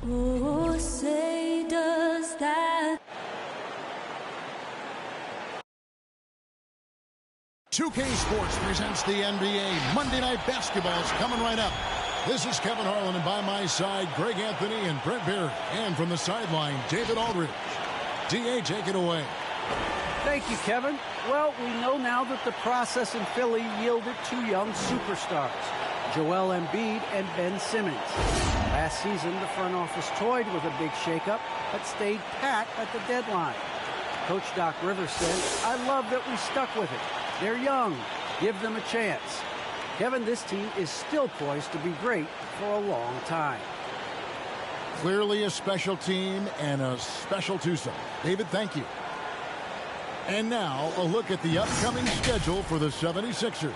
Oh, say does that. 2K Sports presents the NBA. Monday Night Basketball is coming right up. This is Kevin Harlan, and by my side, Greg Anthony and Brent Barry. And from the sideline, David Aldridge. D.A., take it away. Thank you, Kevin. Well, we know now that the process in Philly yielded two young superstars, Joel Embiid and Ben Simmons. Last season, the front office toyed with a big shakeup, but stayed pat at the deadline. Coach Doc Rivers said, "I love that we stuck with it. They're young. Give them a chance." Kevin, this team is still poised to be great for a long time. Clearly a special team and a special twosome. David, thank you. And now, a look at the upcoming schedule for the 76ers.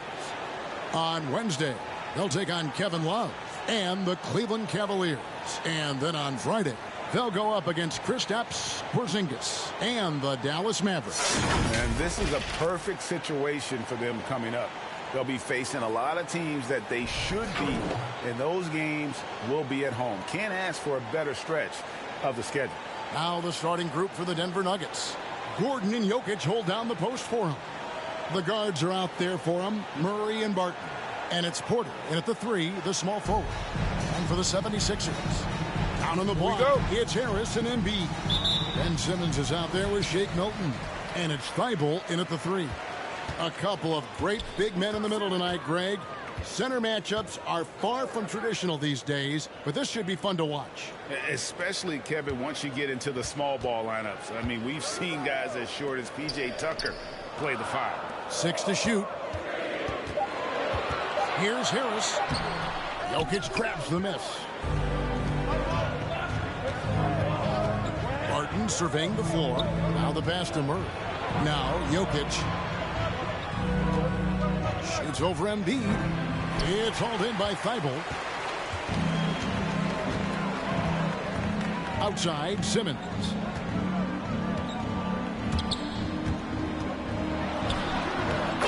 On Wednesday, they'll take on Kevin Love and the Cleveland Cavaliers. And then on Friday, they'll go up against Kristaps Porzingis and the Dallas Mavericks. And this is a perfect situation for them coming up. They'll be facing a lot of teams that they should beat, and those games will be at home. Can't ask for a better stretch of the schedule. Now the starting group for the Denver Nuggets. Gordon and Jokic hold down the post for him. The guards are out there for him, Murray and Barton. And it's Porter, and at the 3, the small forward. And for the 76ers, down on the block, it's Harris and Embiid. Ben Simmons is out there with Shake Milton. And it's Thibault in at the 3. A couple of great big men in the middle tonight, Greg. Center matchups are far from traditional these days, but this should be fun to watch. Especially, Kevin, once you get into the small ball lineups. I mean, we've seen guys as short as P.J. Tucker play the 5. 6 to shoot. Here's Harris. Jokic grabs the miss. Barton surveying the floor. Now the pass to Murray. Now Jokic. Shoots over Embiid. It's hauled in by Thibault. Outside, Simmons.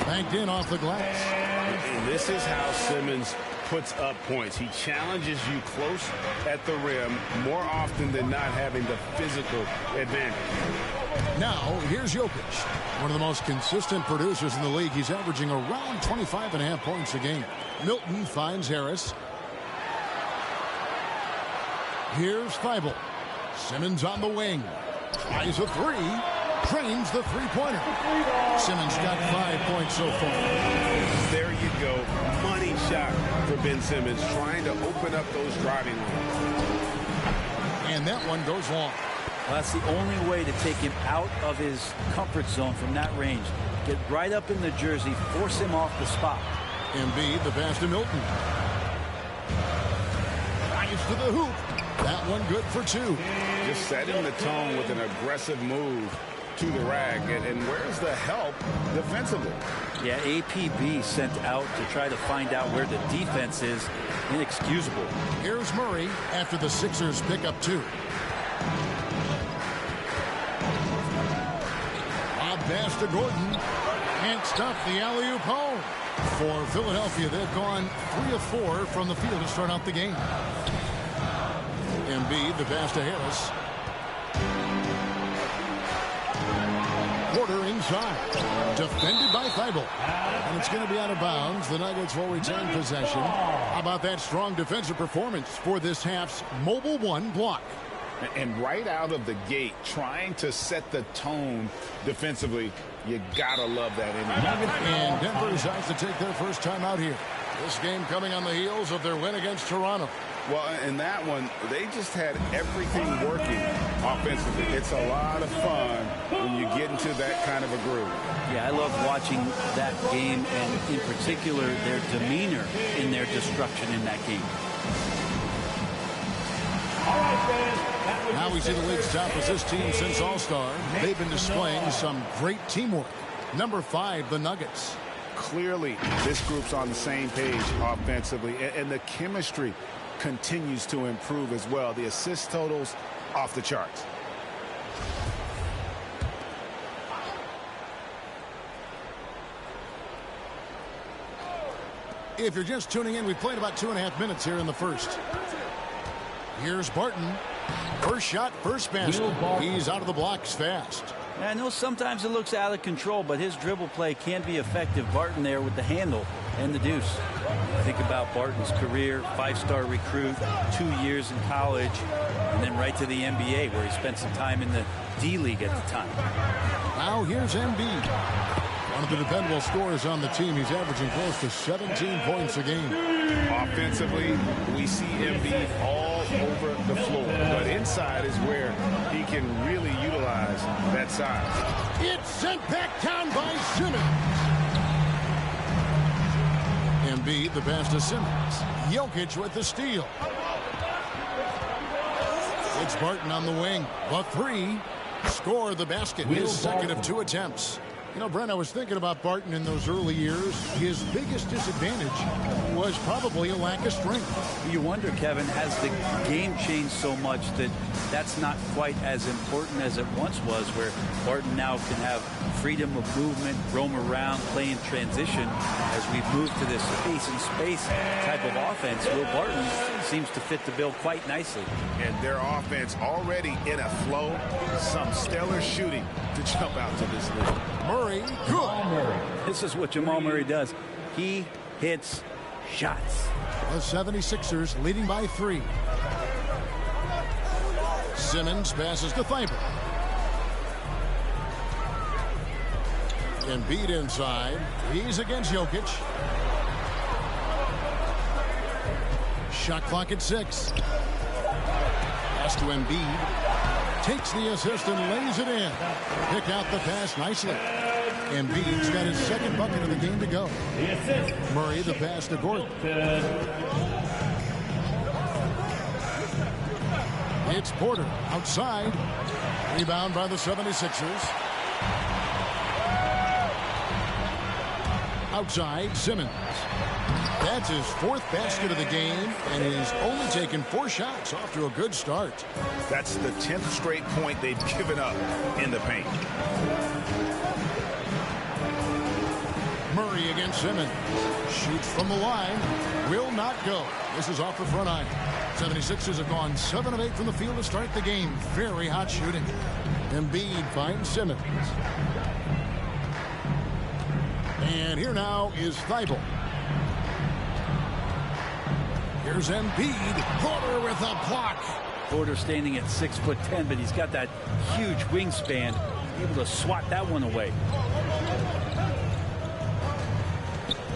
Banked in off the glass. And this is how Simmons puts up points. He challenges you close at the rim more often than not, having the physical advantage. Now, here's Jokic, one of the most consistent producers in the league. He's averaging around 25.5 points a game. Milton finds Harris. Here's Thibault. Simmons on the wing. Tries a 3. Drains the three-pointer. Simmons got 5 points so far. There you go. Money shot for Ben Simmons, trying to open up those driving lanes. And that one goes long. Well, that's the only way to take him out of his comfort zone from that range. Get right up in the jersey, force him off the spot. Embiid, the pass to Milton. Drives to the hoop. That one good for 2. Just setting the tone with an aggressive move to the rack. And where's the help defensively? Yeah, APB sent out to try to find out where the defense is. Inexcusable. Here's Murray after the Sixers pick up 2. Pass to Gordon. Can't stop the alley-oop home. For Philadelphia, they've gone 3 of 4 from the field to start out the game. Embiid, the pass to Harris. Porter inside. Defended by Thibault. And it's going to be out of bounds. The Nuggets will retain possession. How about that strong defensive performance for this half's Mobile 1 block? And right out of the gate, trying to set the tone defensively, you gotta love that energy. And Denver decides to take their first time out here. This game coming on the heels of their win against Toronto. Well, in that one, they just had everything working offensively. It's a lot of fun when you get into that kind of a groove. Yeah, I love watching that game, and in particular, their demeanor in their destruction in that game. Now we see the league's toughest team since All-Star. They've been displaying some great teamwork. Number 5, the Nuggets. Clearly, this group's on the same page offensively, and the chemistry continues to improve as well. The assist totals off the charts. If you're just tuning in, we played about 2.5 minutes here in the first. Here's Barton. First shot, first basket. He's out of the blocks fast. I know sometimes it looks out of control, but his dribble play can be effective. Barton there with the handle and the deuce. Think about Barton's career, 5-star recruit, 2 years in college, and then right to the NBA where he spent some time in the D-League at the time. Now here's Embiid. One of the dependable scorers on the team. He's averaging close to 17 points a game. Offensively, we see Embiid all over the floor. But inside is where he can really utilize that size. It's sent back down by Simmons. Embiid, the pass to Simmons. Jokic with the steal. It's Barton on the wing. The three. Score the basket. His second of 2 attempts. You know, Brent, I was thinking about Barton in those early years. His biggest disadvantage was probably a lack of strength. You wonder, Kevin, has the game changed so much that that's not quite as important as it once was, where Barton now can have freedom of movement, roam around, play in transition. As we've moved to this space type of offense, Will Barton seems to fit the bill quite nicely. And their offense already in a flow. Some stellar shooting to jump out to this league. Murray, good. This is what Jamal Murray does. He hits shots. The 76ers leading by 3. Simmons passes to Thibault. Embiid inside. He's against Jokic. Shot clock at 6. Pass to Embiid. Takes the assist and lays it in. Pick out the pass nicely. Embiid's got his second bucket of the game to go. Murray the pass to Gordon. It's Porter outside. Rebound by the 76ers. Outside, Simmons. That's his 4th basket of the game, and he's only taken 4 shots off to a good start. That's the 10th straight point they've given up in the paint. Murray against Simmons. Shoots from the line. Will not go. This is off the front iron. 76ers have gone 7 of 8 from the field to start the game. Very hot shooting. Embiid finds Simmons. And here now is Thibault. Here's Embiid. Porter with a block. Porter standing at 6'10", but he's got that huge wingspan, able to swat that one away.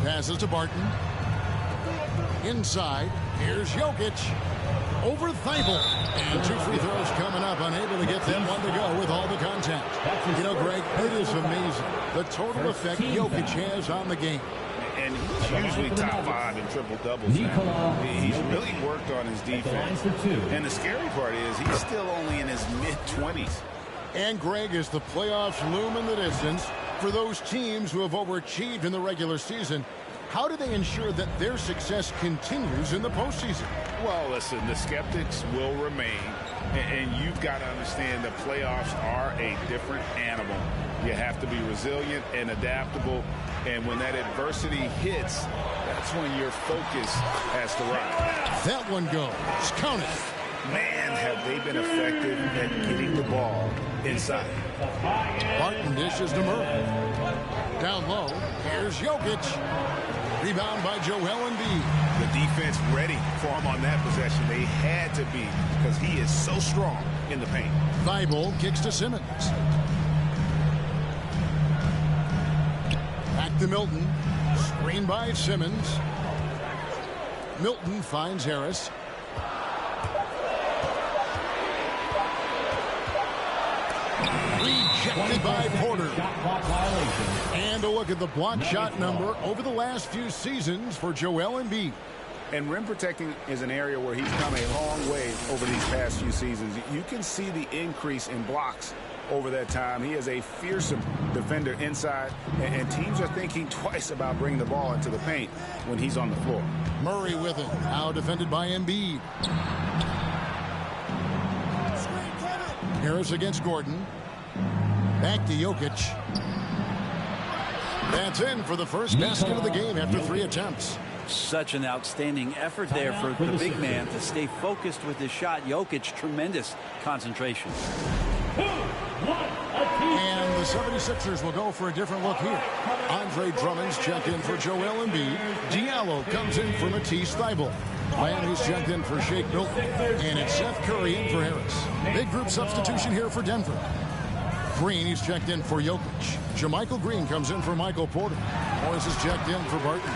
Passes to Barton. Inside. Here's Jokic. Over Thibault. And 2 free throws coming up. Unable to get them one to go with all the contact. You know, Greg, it is amazing the total effect Jokic has on the game. And he's usually top 5 in triple-doubles. He's really worked on his defense. And the scary part is he's still only in his mid-20s. And, Greg, as the playoffs loom in the distance, for those teams who have overachieved in the regular season, how do they ensure that their success continues in the postseason? Well, listen, the skeptics will remain. And you've got to understand the playoffs are a different animal. You have to be resilient and adaptable. And when that adversity hits, that's when your focus has to rise. That one goes. Count it. Man, have they been effective at getting the ball inside. Barton dishes to Murray. Down low. Here's Jokic. Rebound by Joel Embiid. The defense ready for him on that possession. They had to be because he is so strong in the paint. Thibault kicks to Simmons. Back to Milton. Screen by Simmons. Milton finds Harris. Rejected by Porter. And a look at the block shot number over the last few seasons for Joel Embiid. And rim protecting is an area where he's come a long way over these past few seasons. You can see the increase in blocks over that time. He is a fearsome defender inside, and teams are thinking twice about bringing the ball into the paint when he's on the floor. Murray with it. Now defended by Embiid. Harris against Gordon. Back to Jokic. That's in for the first basket of the game after 3 attempts. Such an outstanding effort there for the big man to stay focused with his shot. Jokic, tremendous concentration. And the 76ers will go for a different look here. Andre Drummond's checked in for Joel Embiid. Diallo comes in for Matisse Thybulle. Lamb, who's checked in for Shake Milton. And it's Seth Curry in for Harris. Big group substitution here for Denver. Green, he's checked in for Jokic. JaMychal Green comes in for Michael Porter. Morris is checked in for Barton.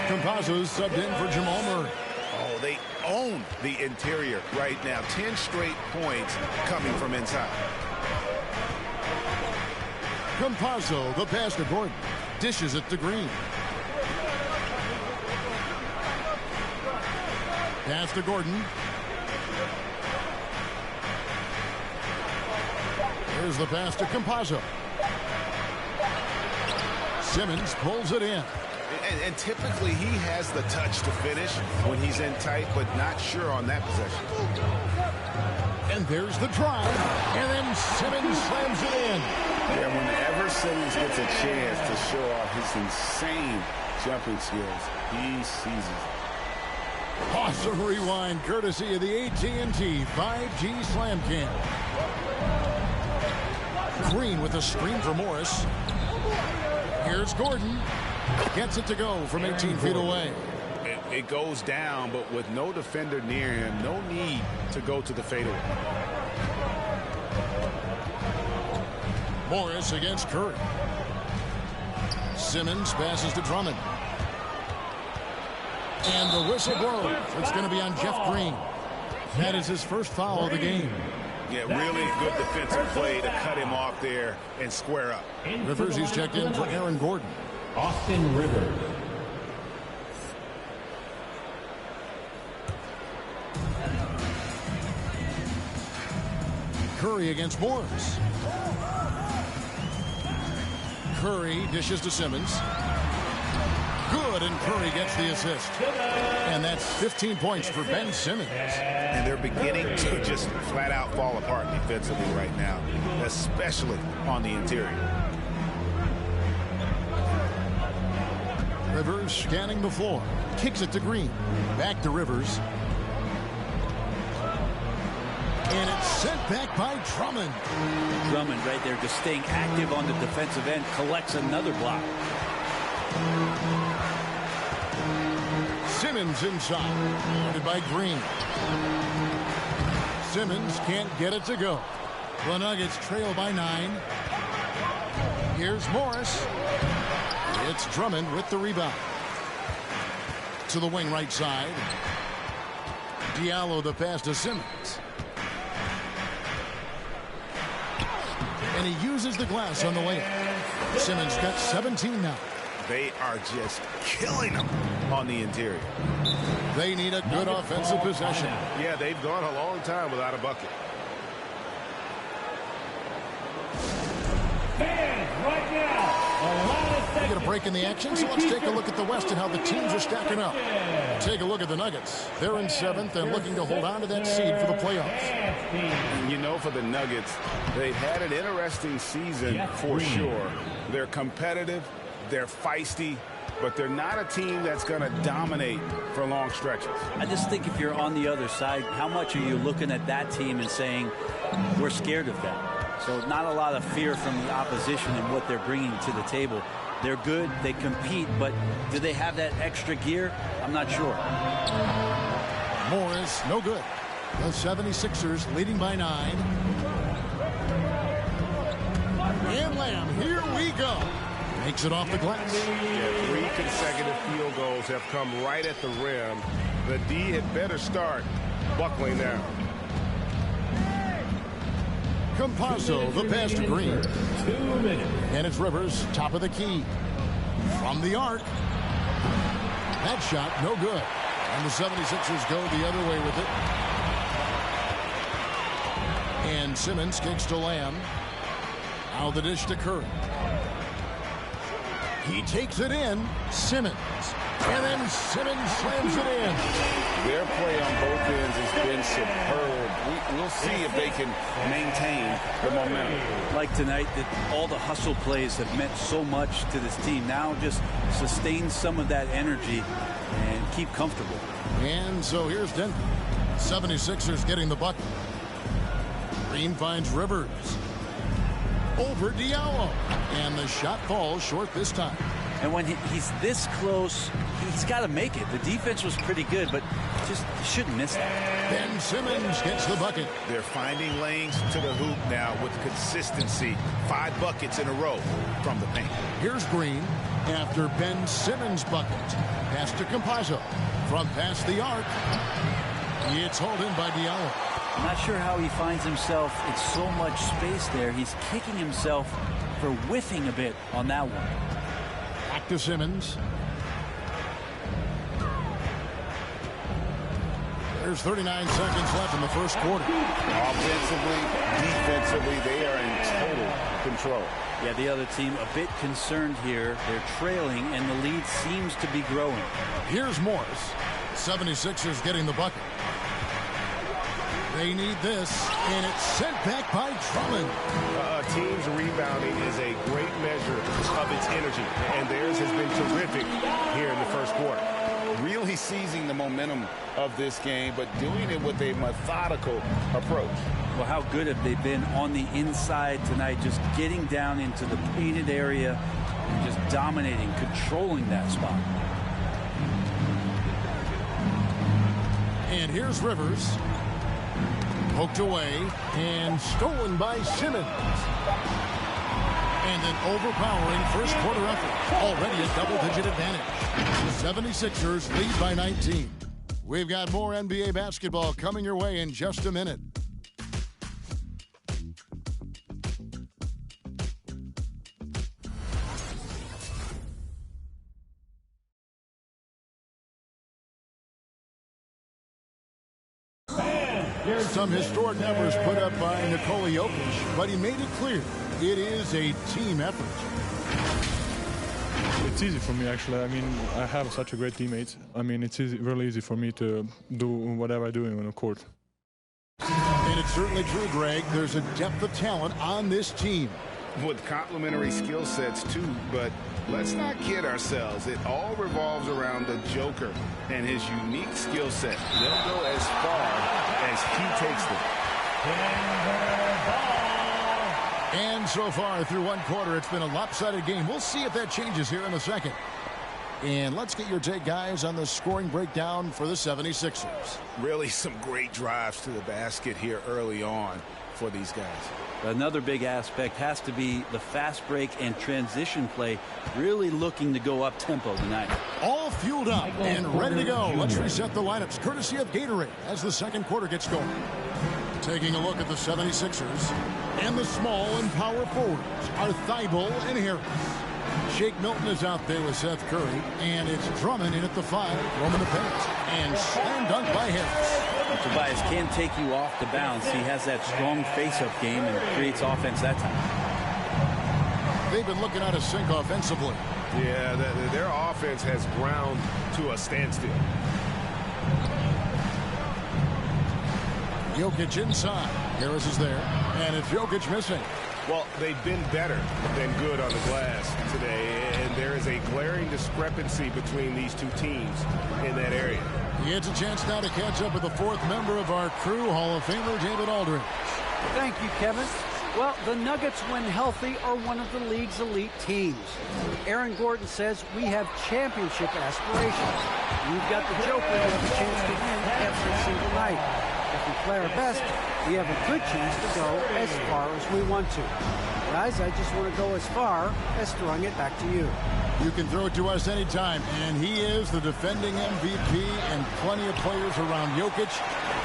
Campazzo's subbed in for Jamal Murray. Oh, they own the interior right now. 10 straight points coming from inside. Campazzo, the pass to Gordon. Dishes it to Green. Pass to Gordon. Here's the pass to Campazzo. Simmons pulls it in. And typically he has the touch to finish when he's in tight, but not sure on that possession. And there's the drive. And then Simmons slams it in. Yeah, whenever Simmons gets a chance to show off his insane jumping skills, he seizes it. Awesome rewind courtesy of the AT&T 5G Slam Cam. Green with a screen for Morris. Here's Gordon. Gets it to go from 18 feet away. It goes down, but with no defender near him, no need to go to the fadeaway. Morris against Curry. Simmons passes to Drummond. And the whistle blows. It's going to be on Jeff Green. That is his first foul of the game. Yeah, really good defensive play to cut him off there and square up. Rivers, he's checked in for Aaron Gordon. Austin Rivers. Curry against Morris. Curry dishes to Simmons. Good, and Curry gets the assist. And that's 15 points for Ben Simmons. And they're beginning to just flat out fall apart defensively right now, especially on the interior. Rivers scanning the floor. Kicks it to Green. Back to Rivers. And it's sent back by Drummond. Drummond right there just staying active on the defensive end. Collects another block. Simmons inside. Guarded by Green. Simmons can't get it to go. The Nuggets trail by 9. Here's Morris. It's Drummond with the rebound. To the wing right side. Diallo the pass to Simmons. And he uses the glass on the layup. Simmons got 17 now. They are just killing them on the interior. They need a good offensive possession. Yeah, they've gone a long time without a bucket. Fans, right now, We get a break in the action, so let's take a look at the West and how the teams are stacking up. Take a look at the Nuggets. They're in 7th and looking to hold on to that seed for the playoffs. You know, for the Nuggets, they've had an interesting season for sure. They're competitive, they're feisty, but they're not a team that's going to dominate for long stretches. I just think if you're on the other side, how much are you looking at that team and saying, we're scared of them? So not a lot of fear from the opposition and what they're bringing to the table. They're good, they compete, but do they have that extra gear? I'm not sure. Morris, no good. The 76ers leading by 9. And Lamb, here we go. Makes it off the glass. Yeah, 3 consecutive field goals have come right at the rim. The D had better start buckling down. Campazzo, the pass to Green. 2 minutes. And it's Rivers, top of the key. From the arc. That shot, no good. And the 76ers go the other way with it. And Simmons kicks to Lamb. Now the dish to Curry. He takes it in. Simmons. And then Simmons slams it in. Their play on both ends has been superb. We'll see if they can maintain the momentum. Like tonight, that all the hustle plays have meant so much to this team. Now just sustain some of that energy and keep comfortable. And so here's Denver. 76ers getting the bucket. Green finds Rivers. Over Diallo. And the shot falls short this time. And when he's this close, he's got to make it. The defense was pretty good, but just shouldn't miss that. Ben Simmons gets the bucket. They're finding lanes to the hoop now with consistency. 5 buckets in a row from the paint. Here's Green after Ben Simmons' bucket. Pass to Campazzo. From past the arc. It's hauled in by Diallo. I'm not sure how he finds himself in so much space there. He's kicking himself for whiffing a bit on that one. Back to Simmons. There's 39 seconds left in the first quarter. Offensively, defensively, they are in total control. Yeah, the other team a bit concerned here. They're trailing, and the lead seems to be growing. Here's Morris. 76ers getting the bucket. They need this, and it's sent back by Drummond. A team's rebounding is a great measure of its energy, and theirs has been terrific here in the first quarter. Really seizing the momentum of this game, but doing it with a methodical approach. Well, how good have they been on the inside tonight, just getting down into the painted area and just dominating, controlling that spot. And here's Rivers. Poked away and stolen by Simmons. And an overpowering first quarter effort. Already a double-digit advantage. The 76ers lead by 19. We've got more NBA basketball coming your way in just a minute. Some historic numbers put up by Nikola Jokic, but he made it clear it is a team effort. It's easy for me, actually. I mean, I have such a great teammate. I mean, it's really easy for me to do whatever I do on the court. And it's certainly true, Greg. There's a depth of talent on this team. With complementary skill sets, too, but let's not kid ourselves. It all revolves around the Joker and his unique skill set. They'll go as far as he takes them. And so far through one quarter, it's been a lopsided game. We'll see if that changes here in the second. And let's get your take, guys, on the scoring breakdown for the 76ers. Really some great drives to the basket here early on for these guys. Another big aspect has to be the fast break and transition play, really looking to go up tempo tonight. All fueled up and ready to go. Let's reset the lineups courtesy of Gatorade as the second quarter gets going. Taking a look at the 76ers, and the small and power forwards are Thibault and Harris. Shake Milton is out there with Seth Curry, and it's Drummond in at the 5, roaming the paint, and slam dunk by Harris. Tobias can take you off the bounce. He has that strong face-up game and creates offense that time. They've been looking out of sync offensively. Yeah, their offense has ground to a standstill. Jokic inside. Harris is there, and it's Jokic missing. Well, they've been better than good on the glass today, and there is a glaring discrepancy between these two teams in that area. He gets a chance now to catch up with the fourth member of our crew, Hall of Famer David Aldridge. Thank you, Kevin. Well, the Nuggets, when healthy, are one of the league's elite teams. Aaron Gordon says we have championship aspirations. We've got the Joker with a chance to win every single night. If we play our best, we have a good chance to go as far as we want to. Guys, I just want to go as far as throwing it back to you. You can throw it to us anytime, and he is the defending MVP and plenty of players around Jokic.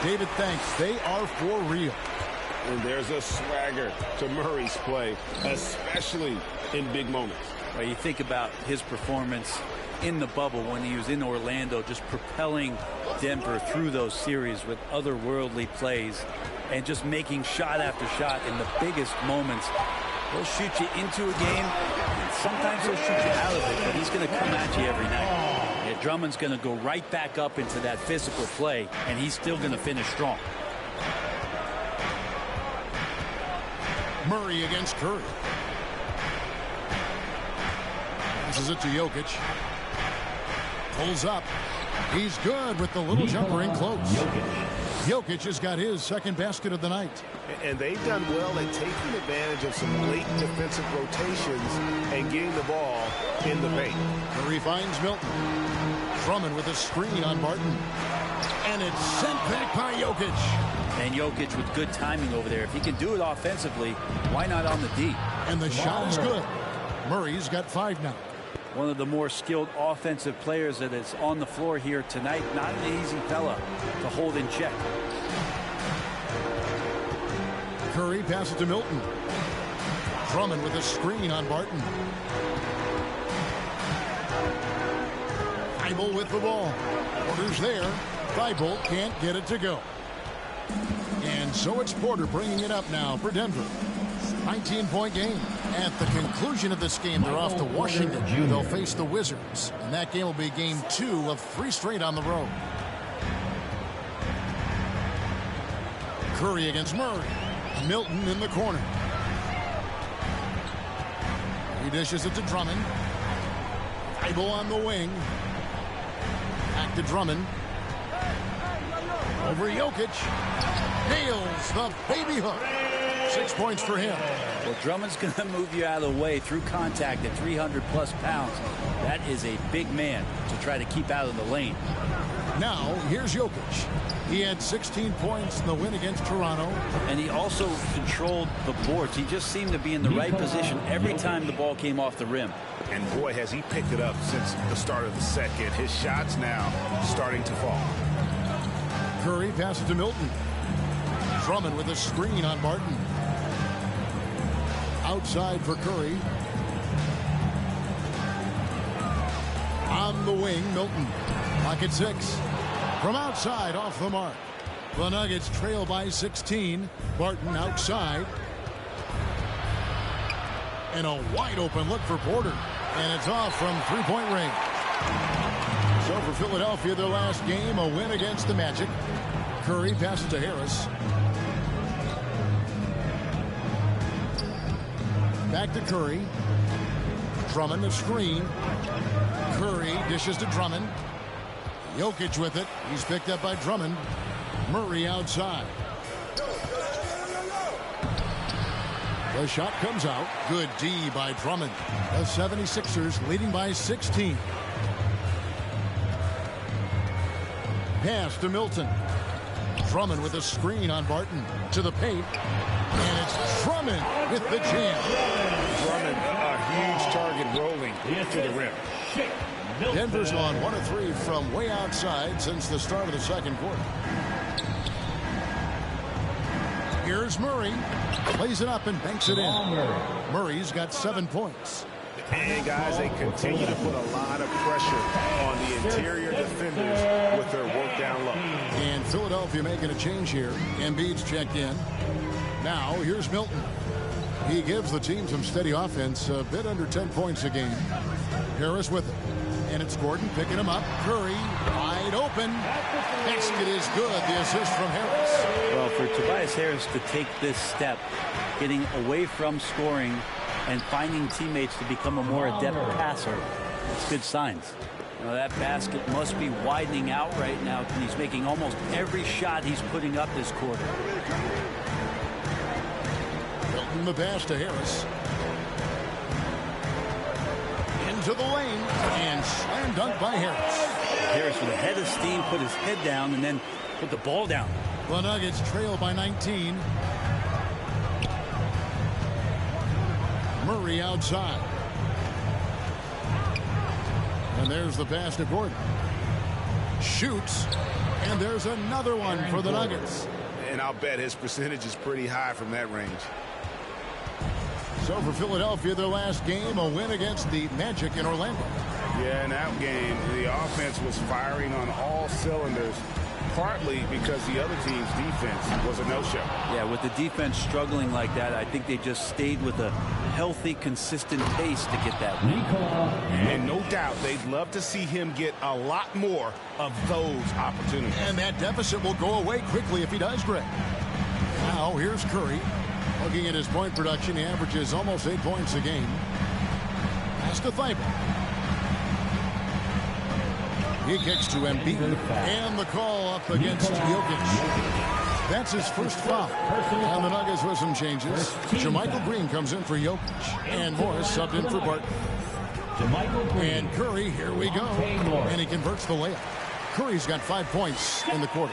David, thanks. They are for real. And there's a swagger to Murray's play, especially in big moments. Well, you think about his performance in the bubble when he was in Orlando, just propelling Denver through those series with otherworldly plays and just making shot after shot in the biggest moments. They'll shoot you into a game and sometimes he'll shoot you out of it, but he's going to come at you every night. Yeah, Drummond's going to go right back up into that physical play, and he's still going to finish strong. Murray against Curry. Passes it to Jokic. Pulls up. He's good with the little jumper in close. Jokic has got his second basket of the night. And they've done well at taking advantage of some late defensive rotations and getting the ball in the paint. Curry finds Milton. Drummond with a screen on Barton. And it's sent back by Jokic. And Jokic with good timing over there. If he can do it offensively, why not on the D? And the shot is good. Murray's got 5 now. One of the more skilled offensive players that is on the floor here tonight. Not an easy fella to hold in check. Curry passes to Milton. Drummond with a screen on Barton. Thibault with the ball. Porter's there. Thibault can't get it to go. And so it's Porter bringing it up now for Denver. 19-point game. At the conclusion of this game, they're off to Washington. They'll face the Wizards. And that game will be game 2 of 3 straight on the road. Curry against Murray. Milton in the corner. He dishes it to Drummond. Thibault on the wing. Back to Drummond. Over Jokic. Nails the baby hook. 6 points for him. Well, Drummond's going to move you out of the way through contact at 300-plus pounds. That is a big man to try to keep out of the lane. Now, here's Jokic. He had 16 points in the win against Toronto. And he also controlled the boards. He just seemed to be in the right position every time the ball came off the rim. And boy, has he picked it up since the start of the second. His shots now starting to fall. Curry passes to Milton. Drummond with a screen on Barton. Outside for Curry. On the wing, Milton. Clock at 6. From outside, off the mark. The Nuggets trail by 16. Barton outside. And a wide open look for Porter. And it's off from 3-point range. So for Philadelphia, their last game, a win against the Magic. Curry passes to Harris. Back to Curry. Drummond the screen. Curry dishes to Drummond. Jokic with it. He's picked up by Drummond. Murray outside. The shot comes out. Good D by Drummond. The 76ers leading by 16. Pass to Milton. Drummond with a screen on Barton. To the paint. And it's Drummond with the jam. Drummond, a huge target rolling to the rim. Denver's on 1 of 3 from way outside since the start of the second quarter. Here's Murray. Plays it up and banks it in. Murray's got 7 points. And guys, they continue to put a lot of pressure on the interior defenders with their work down low. And Philadelphia making a change here. Embiid's checked in. Now here's Milton. He gives the team some steady offense, a bit under 10 points a game. Harris with it. And it's Gordon picking him up. Curry wide open. Basket is good. The assist from Harris. Well, for Tobias Harris to take this step, getting away from scoring and finding teammates to become a more adept passer, it's good signs. You know, that basket must be widening out right now. He's making almost every shot he's putting up this quarter. Milton the pass to Harris. Into the lane and slam dunk by Harris. Harris with a head of steam, put his head down and then put the ball down. The Nuggets trail by 19. Murray outside. And there's the pass to Gordon. Shoots. And there's another one for the Nuggets. And I'll bet his percentage is pretty high from that range. So for Philadelphia, their last game, a win against the Magic in Orlando. Yeah, in that game, the offense was firing on all cylinders, partly because the other team's defense was a no-show. Yeah, with the defense struggling like that, I think they just stayed with a healthy, consistent pace to get that win. And no doubt they'd love to see him get a lot more of those opportunities. And that deficit will go away quickly if he does, Greg. Now, here's Curry. Looking at his point production, he averages almost 8 points a game. Pass to Thibault. He kicks to Embiid. And the call up against Jokic. That's his first foul. And the Nuggets with some changes. JaMychal Green comes in for Jokic. And Morris subbed in for Barton. And Curry, here we go. And he converts the layup. Curry's got 5 points in the quarter.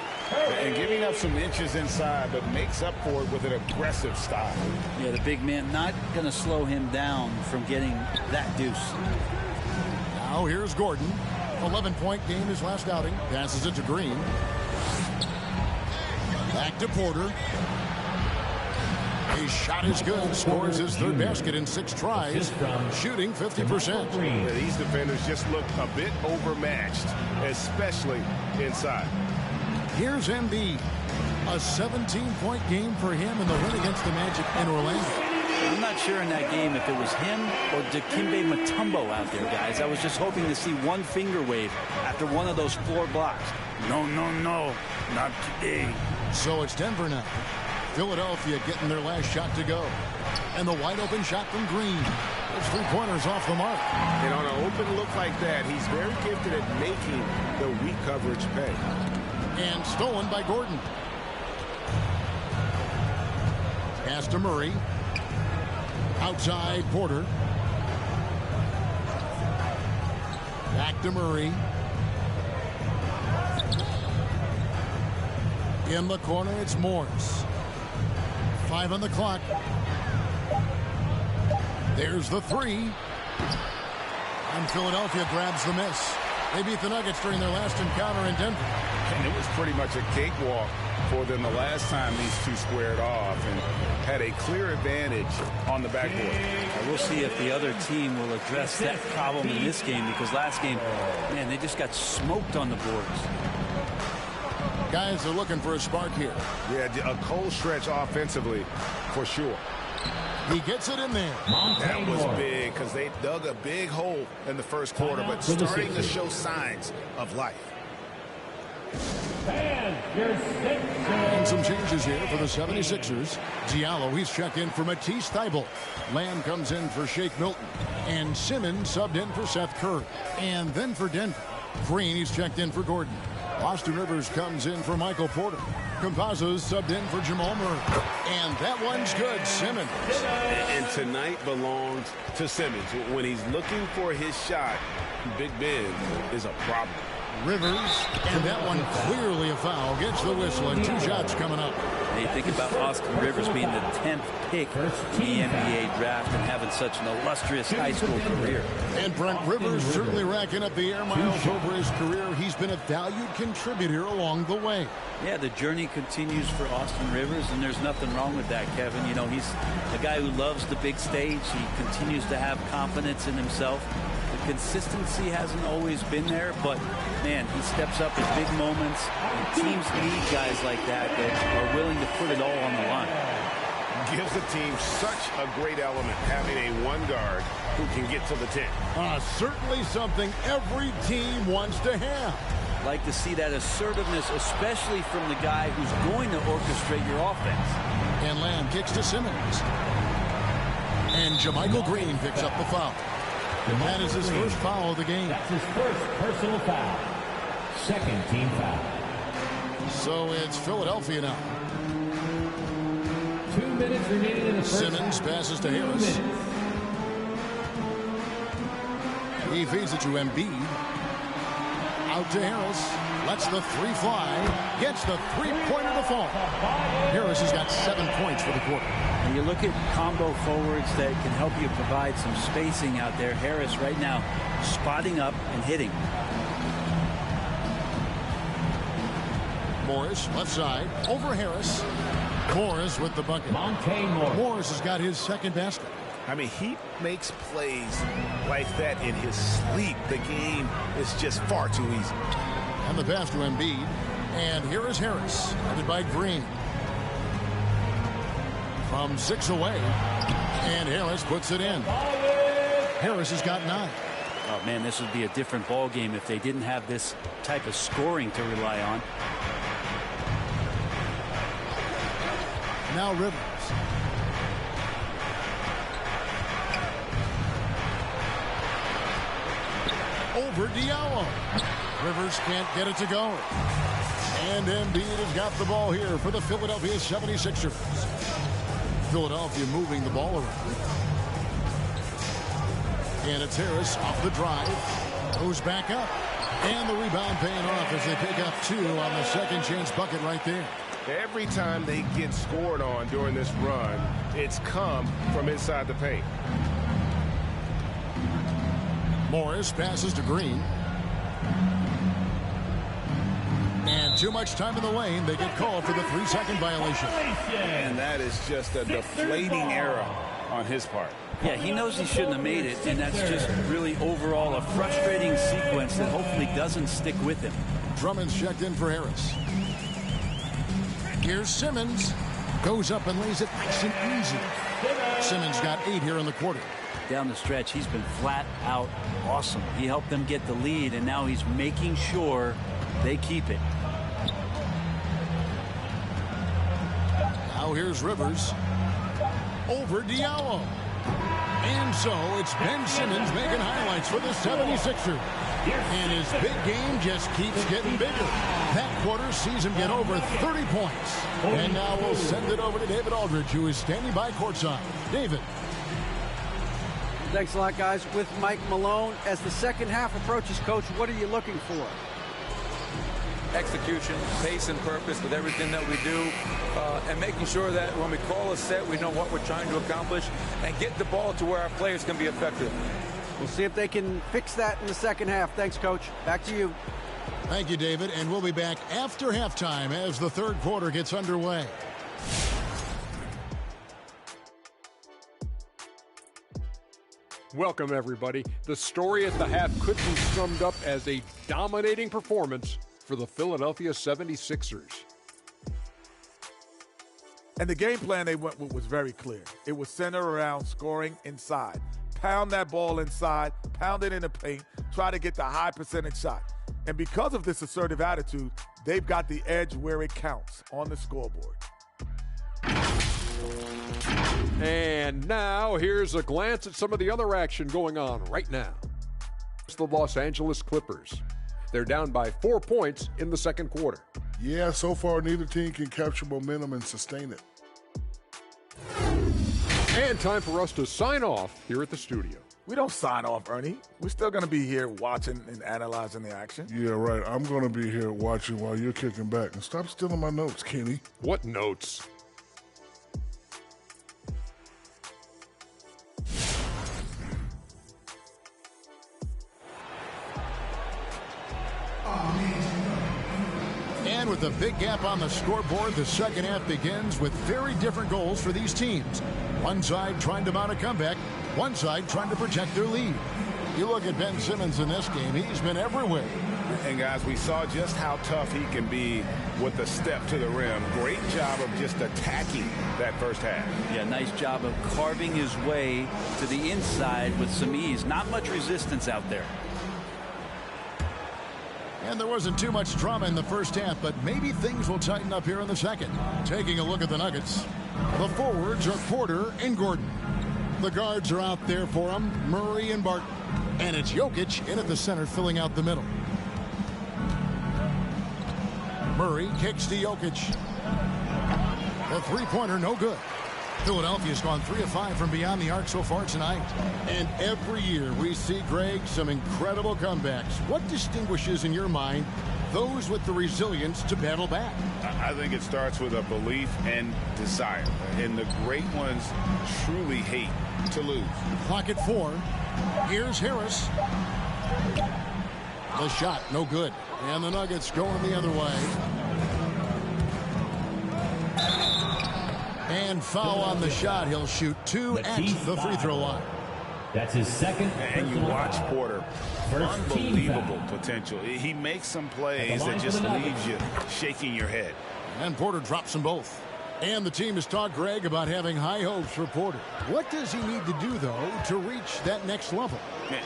And giving up some inches inside, but makes up for it with an aggressive style. Yeah, the big man not going to slow him down from getting that deuce. Now here's Gordon. 11-point game his last outing. Passes it to Green. Back to Porter. His shot is good. Scores his third basket in 6 tries. Shooting 50%. Yeah, these defenders just look a bit overmatched, especially inside. Here's Embiid. A 17-point game for him in the win against the Magic in Orlando. I'm not sure in that game if it was him or Dikembe Mutombo out there, guys. I was just hoping to see one finger wave after one of those 4 blocks. No, no, no. Not today. So it's Denver now. Philadelphia getting their last shot to go. And the wide open shot from Green. Those 3-pointers off the mark. And on an open look like that, he's very gifted at making the weak coverage pay. And stolen by Gordon. Pass to Murray. Outside Porter. Back to Murray. In the corner, it's Morris. 5 on the clock. There's the 3. And Philadelphia grabs the miss. They beat the Nuggets during their last encounter in Denver. And it was pretty much a cakewalk for them the last time these two squared off and had a clear advantage on the backboard. We'll see if the other team will address that problem in this game, because last game, man, they just got smoked on the boards. Guys are looking for a spark here. Yeah, a cold stretch offensively for sure. He gets it in there. That was big because they dug a big hole in the first quarter, but starting to show signs of life. And some changes here for the 76ers. Diallo, he's checked in for Matisse Thybulle. Lamb comes in for Shake Milton. And Simmons subbed in for Seth Curry. And then for Denver, Green, he's checked in for Gordon. Austin Rivers comes in for Michael Porter. Campazzo's subbed in for Jamal Murray. And that one's good, Simmons. And tonight belongs to Simmons. When he's looking for his shot, Big Ben is a problem. Rivers, and that one clearly a foul. Gets the whistle, and 2 shots coming up. Hey, think about Austin Rivers being the 10th pick in the NBA draft and having such an illustrious high school career. And Brent Rivers certainly racking up the air miles over his career. He's been a valued contributor along the way. Yeah, the journey continues for Austin Rivers, and there's nothing wrong with that, Kevin. You know, he's a guy who loves the big stage. He continues to have confidence in himself. The consistency hasn't always been there, but, man, he steps up at big moments. And teams need guys like that are willing to put it all on the line. Gives the team such a great element, having a 1 guard who can get to the 10. Certainly something every team wants to have. Like to see that assertiveness, especially from the guy who's going to orchestrate your offense. And Lamb kicks to Simmons. And JaMychal Green picks up the foul. And that is his first foul of the game. That's his first personal foul. Second team foul. So it's Philadelphia now. 2 minutes remaining in the first. Simmons passes to Harris. He feeds it to Embiid. Out to Harris. Lets the 3 fly. Gets the 3-pointer to fall. Harris has got 7 points for the quarter. And you look at combo forwards that can help you provide some spacing out there. Harris right now spotting up and hitting. Morris, left side, over Harris. Morris with the bucket. Morris has got his second basket. I mean, he makes plays like that in his sleep. The game is just far too easy. And the pass to Embiid. And here is Harris, headed by Green. From 6 away, and Harris puts it in. Harris has got 9. Oh, man, this would be a different ball game if they didn't have this type of scoring to rely on. Now Rivers. Over Diallo. Rivers can't get it to go. And Embiid has got the ball here for the Philadelphia 76ers. Philadelphia moving the ball around. And it's Harris off the drive. Goes back up. And the rebound paying off as they pick up 2 on the second chance bucket right there. Every time they get scored on during this run, it's come from inside the paint. Morris passes to Green. And too much time in the lane. They get called for the 3-second violation. And that is just a deflating error on his part. Yeah, he knows he shouldn't have made it, and that's just really overall a frustrating sequence that hopefully doesn't stick with him. Drummond's checked in for Harris. Here's Simmons. Goes up and lays it nice and easy. Simmons got 8 here in the quarter. Down the stretch, he's been flat out awesome. He helped them get the lead, and now he's making sure they keep it. Now here's Rivers. Over Diallo. And so it's Ben Simmons making highlights for the 76ers. And his big game just keeps getting bigger. That quarter sees him get over 30 points. And now we'll send it over to David Aldridge, who is standing by courtside. David. Thanks a lot, guys. With Mike Malone, as the second half approaches, Coach, what are you looking for? Execution, pace and purpose with everything that we do, and making sure that when we call a set, we know what we're trying to accomplish and get the ball to where our players can be effective. We'll see if they can fix that in the second half. Thanks, Coach. Back to you. Thank you, David. And we'll be back after halftime as the third quarter gets underway. Welcome, everybody. The story at the half could be summed up as a dominating performance for the Philadelphia 76ers. And the game plan they went with was very clear. It was centered around scoring inside. Pound that ball inside, pound it in the paint, try to get the high percentage shot. And because of this assertive attitude, they've got the edge where it counts on the scoreboard. And now here's a glance at some of the other action going on right now. It's the Los Angeles Clippers. They're down by 4 points in the second quarter. Yeah, so far neither team can capture momentum and sustain it. And time for us to sign off here at the studio. We don't sign off, Ernie. We're still going to be here watching and analyzing the action. Yeah, right. I'm going to be here watching while you're kicking back. And stop stealing my notes, Kenny. What notes? And with a big gap on the scoreboard, the second half begins with very different goals for these teams. One side trying to mount a comeback, one side trying to protect their lead. You look at Ben Simmons in this game, he's been everywhere. And guys, we saw just how tough he can be with a step to the rim. Great job of just attacking that first half. Yeah, nice job of carving his way to the inside with some ease. Not much resistance out there. And there wasn't too much drama in the first half, but maybe things will tighten up here in the second. Taking a look at the Nuggets, the forwards are Porter and Gordon. The guards are out there for them, Murray and Barton. And it's Jokic in at the center, filling out the middle. Murray kicks to Jokic. The three-pointer, no good. Philadelphia's gone 3 of 5 from beyond the arc so far tonight. And every year we see, Greg, some incredible comebacks. What distinguishes, in your mind, those with the resilience to battle back? I think it starts with a belief and desire. And the great ones truly hate to lose. Clock at 4. Here's Harris. The shot, no good. And the Nuggets going the other way. And foul on the shot. He'll shoot 2 at the free throw line. That's his second. And you watch Porter. Unbelievable potential. He makes some plays that just leaves you shaking your head. And Porter drops them both. And the team has talked, Greg, about having high hopes for Porter. What does he need to do, though, to reach that next level?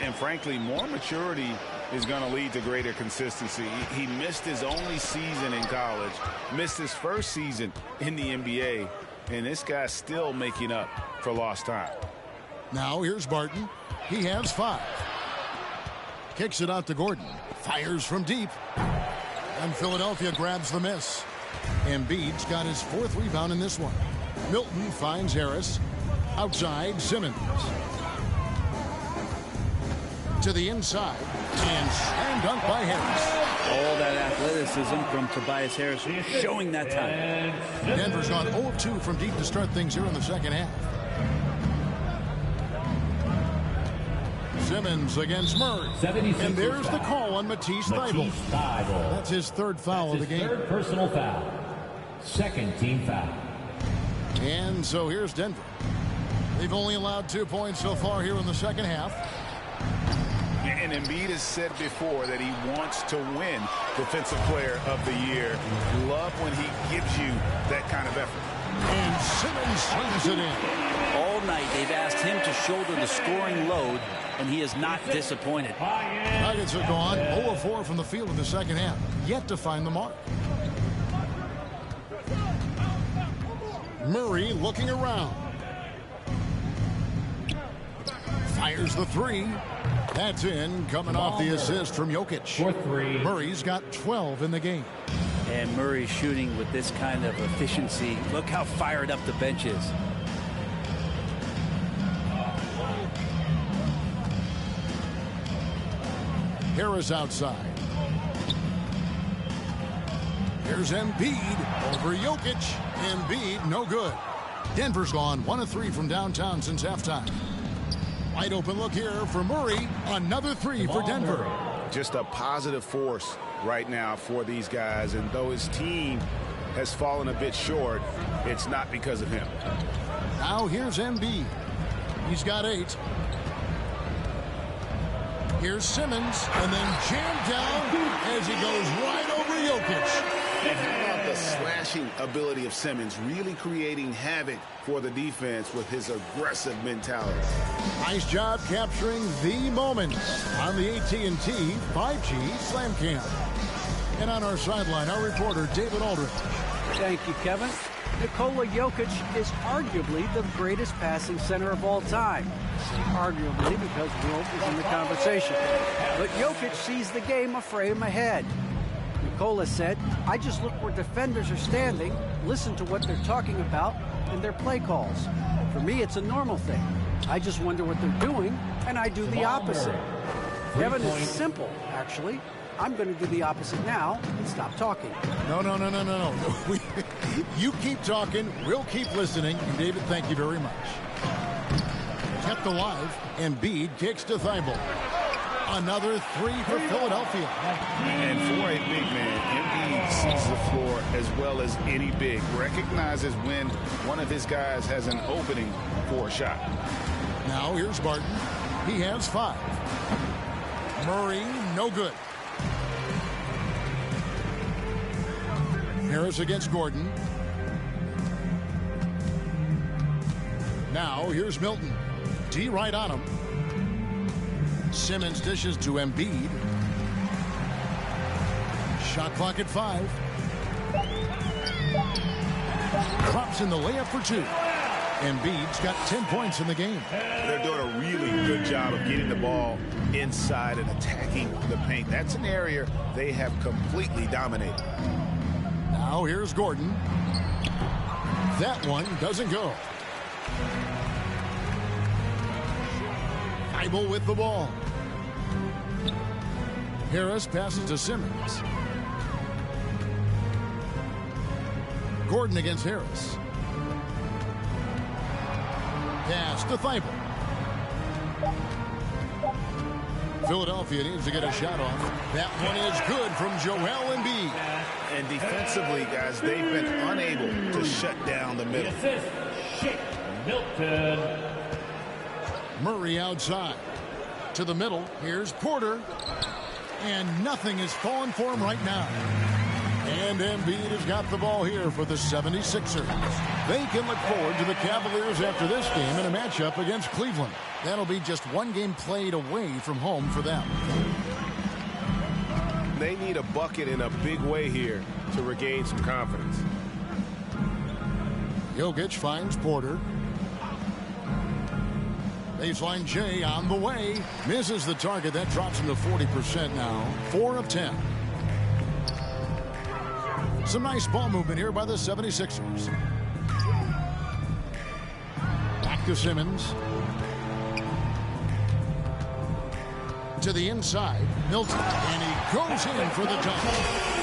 And frankly, more maturity is going to lead to greater consistency. He missed his only season in college, missed his first season in the NBA, and this guy's still making up for lost time. Now here's Barton. He has 5. Kicks it out to Gordon. Fires from deep. And Philadelphia grabs the miss. Embiid's got his 4th rebound in this one. Milton finds Harris. Outside, Simmons. To the inside. And slam dunk by Harris. All that athleticism from Tobias Harris showing that time. Denver's gone 0-2 from deep to start things here in the second half. Simmons against Murray. And there's the call on Matisse Thybulle. That's his 3rd foul of the game. 3rd personal foul. 2nd team foul. And so here's Denver. They've only allowed 2 points so far here in the second half. And Embiid has said before that he wants to win Defensive Player of the Year. Love when he gives you that kind of effort. And Simmons slings it in. All night they've asked him to shoulder the scoring load, and he is not disappointed. Nuggets have gone 0-4 from the field in the second half, yet to find the mark. Murray looking around. Fires the 3. That's in, coming off the assist from Jokic. For 3. Murray's got 12 in the game. And Murray shooting with this kind of efficiency. Look how fired up the bench is. Harris outside. Here's Embiid over Jokic. Embiid, no good. Denver's gone 1-3 from downtown since halftime. Wide open look here for Murray. Another 3 for Denver. Just a positive force right now for these guys. And though his team has fallen a bit short, it's not because of him. Now here's Embiid. He's got 8. Here's Simmons, and then jammed down as he goes right over Jokic. And how about the slashing ability of Simmons, really creating havoc for the defense with his aggressive mentality. Nice job capturing the moment on the AT&T 5G Slam Cam. And on our sideline, our reporter, David Aldridge. Thank you, Kevin. Nikola Jokic is arguably the greatest passing center of all time. Arguably because Wilt is in the conversation. But Jokic sees the game a frame ahead. Nikola said, I just look where defenders are standing, listen to what they're talking about, and their play calls. For me, it's a normal thing. I just wonder what they're doing, and I do the opposite. Kevin, it's simple, actually. I'm going to do the opposite now and stop talking. No. You keep talking, we'll keep listening. And David, thank you very much. Kept alive, Embiid kicks to Thybulle. Another 3 for Philadelphia. And for a big man, Embiid sees the floor as well as any big. Recognizes when one of his guys has an opening for a shot. Now here's Barton. He has 5. Murray, no good. Harris against Gordon. Now here's Milton. D right on him. Simmons dishes to Embiid. Shot clock at 5. Drops in the layup for 2. Embiid's got 10 points in the game. They're doing a really good job of getting the ball inside and attacking the paint. That's an area they have completely dominated. Now here's Gordon. That one doesn't go. Thybulle with the ball. Harris passes to Simmons. Gordon against Harris. Pass to Thybulle. Philadelphia needs to get a shot off. That one is good from Joel Embiid. And defensively, guys, they've been unable to shut down the middle. Milton. Murray outside. To the middle. Here's Porter. And nothing is falling for him right now. And Embiid has got the ball here for the 76ers. They can look forward to the Cavaliers after this game in a matchup against Cleveland. That'll be just one game played away from home for them. They need a bucket in a big way here to regain some confidence. Jokic finds Porter. Baseline J on the way. Misses the target. That drops him to 40% now. 4 of 10. Some nice ball movement here by the 76ers. Back to Simmons. To the inside. Milton. And he goes in for the dunk.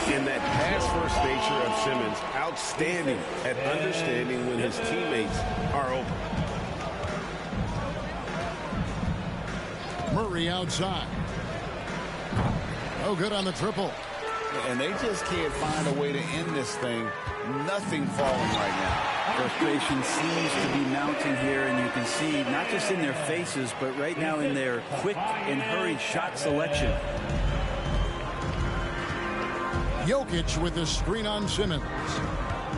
And that pass-first nature of Simmons, outstanding at understanding when his teammates are open. Murray outside. No good on the triple. And they just can't find a way to end this thing. Nothing falling right now. Frustration seems to be mounting here, and you can see not just in their faces, but right now in their quick and hurried shot selection. Jokic with the screen on Simmons.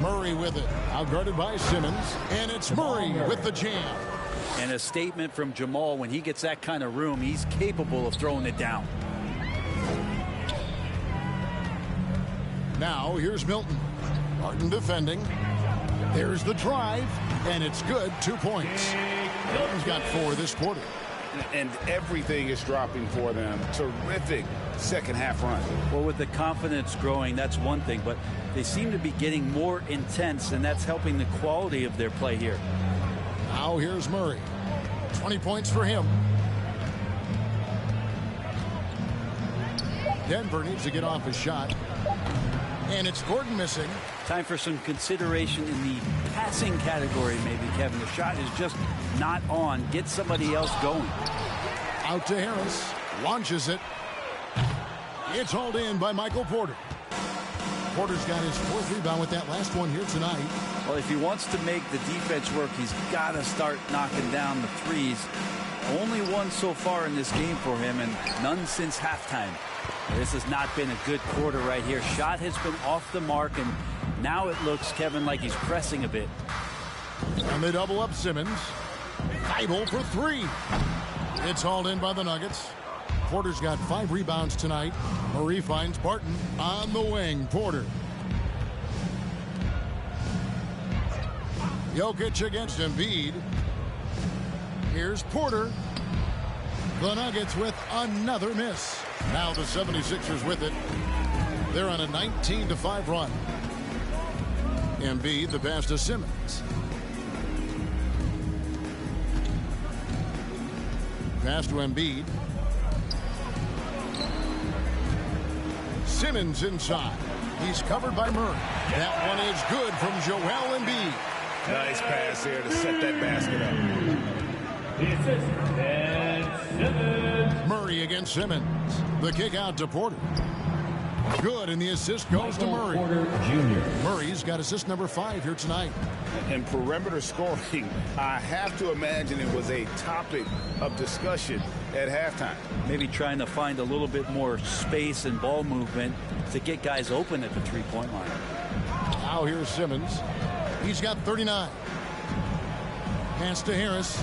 Murray with it. Outguarded by Simmons. And it's Murray with the jam. And a statement from Jamal, when he gets that kind of room, he's capable of throwing it down. Now here's Milton. Martin defending. There's the drive, and it's good. 2 points. Milton's got 4 this quarter. And everything is dropping for them. Terrific second half run. Well, with the confidence growing, that's one thing, but they seem to be getting more intense, and that's helping the quality of their play here. Now here's Murray. 20 points for him. Denver needs to get off a shot. And it's Gordon missing. Time for some consideration in the passing category, maybe, Kevin. The shot is just not on. Get somebody else going. Out to Harris. Launches it. It's hauled in by Michael Porter. Porter's got his 4th rebound with that last one here tonight. Well, if he wants to make the defense work, he's got to start knocking down the threes. Only one so far in this game for him, and none since halftime. This has not been a good quarter right here. Shot has been off the mark, and now it looks, Kevin, like he's pressing a bit. And they double up Simmons. Feibel for 3. It's hauled in by the Nuggets. Porter's got 5 rebounds tonight. Murray finds Barton on the wing. Porter. Jokic against Embiid. Here's Porter. The Nuggets with another miss. Now the 76ers with it. They're on a 19-5 run. Embiid, the pass to Simmons. Pass to Embiid. Simmons inside. He's covered by Murray. That one is good from Joel Embiid. Nice pass there to set that basket up. Murray against Simmons. The kick out to Porter. Good, and the assist goes to Murray. Porter Jr. Murray's got assist number 5 here tonight. And perimeter scoring, I have to imagine it was a topic of discussion at halftime. Maybe trying to find a little bit more space and ball movement to get guys open at the three-point line. Now here's Simmons. He's got 39. Pass to Harris.